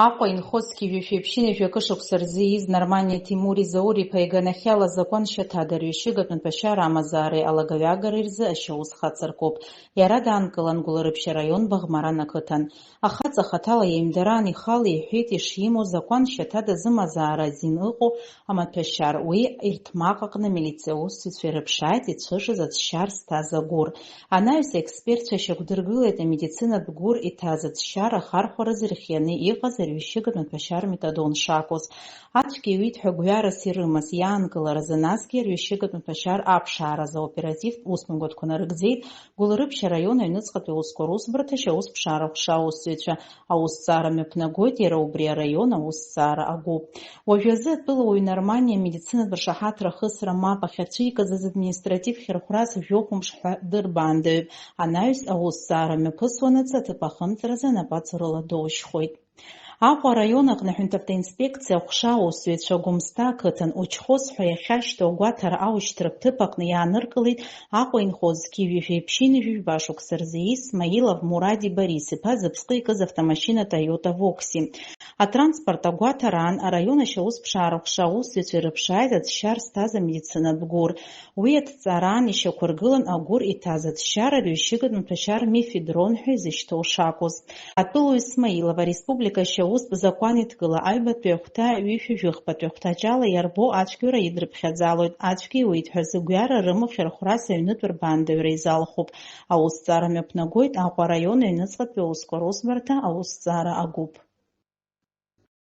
Аҟәа инхозгьы ҩышәеиԥшьыни жәакышықәса рзы ииз Норманиа Тимури Заур-иԥа иганахьала закәан шьаҭа дырҩашьыгатә ԥашьара амазаареи алагаҩагареи рзы ашьаус хаҵаркуп. Иара даанкылан Гәларыԥшьа раион Бағмаран ақыҭан. Ахаҵа хаҭала иаимдаран ихала иҳәеит ишимоу закәан шьаҭа дазымазаара азин ыҟоу амаҭәашьар. Уи ирҭмаҟ аҟны милициа аусзуҩцәа ирыԥшааит ицәышыз аҵшьар зҭаз агәыр. Анаҩс аекспертцәа шьақәдыргылеит амедицинатә гәыр иҭаз аҵшьар ахархәаразы ирхианы иҟаз арҩышьыгатә маҭәашьар метадон шакәыз. Ацәгьа иуит ҳәа гәҩарас ирымаз иаанкыларазы насгьы арҩышьыгатә маҭәашьар аԥшаараз аоперативтә усмҩаԥгатәқәа нарыгӡеит Гәларыԥшьа араион аҩныҵҟатәи аусқәа русбарҭа ус-ԥшаарахәша аусзуҩцәа. Аусҭҵаара мҩаԥнагоит иара убри араион аусҭҵаара агәыԥ. Уажәазы атәылауаҩ Норманиа амедицинатә ршаҳаҭра ахысра мап ахьацәикыз административ хьырхәрас жәохәымш ҳәа дырбаандаҩуп. Анаҩс аусҭҵаара мҩаԥысуанаҵы аҭыԥ ахымҵразы анапаҵарыла доушьхоит. Аҟәа араион аҟны аҳәынҭқарратә инспекциа ахәша аусзуҩцәа Гәымсҭа ақыҭан учхоз ҳәа иахьашьҭоу агәаҭара ауашьҭратә ҭыԥ аҟны иааныркылеит Аҟәа инхозгьы ҩажәеиԥшьыни жәижәба шықәса рзы ииз Смаилов Муради Борис-иԥа зыԥсҟы икыз автомашьына Toyota Voxi. Атранспорт агәаҭараан араион ус-ԥшаарахәша аусзуҩцәа ирыԥшааит аҵшьар зҭаз амедицинатә гәыр. Уи аҭҵаараан ишьақәыргылан агәыр иҭаз аҵшьар арҩышьыгатә маҭәашьар мефедрон ҳәа изышьҭоу шакәыз. Атәылауаҩ Смаилов ареспублика ус закәан иҭгыла аҩбатәи ахәҭа ҩышәа-жәыхбатәи ахәҭаҷала иарбо ацәгьара идрыԥхьаӡалоит. Ацәгьа иуит ҳәа зыгәҩара рымоу хьырхәрас аҩнытә рбаандаҩра изалхуп. Аусҭҵаара мҩаԥнагоит Аҟәа араион аҩныҵҟатәи аусқәа русбарҭа аусҭҵаара агәыԥ.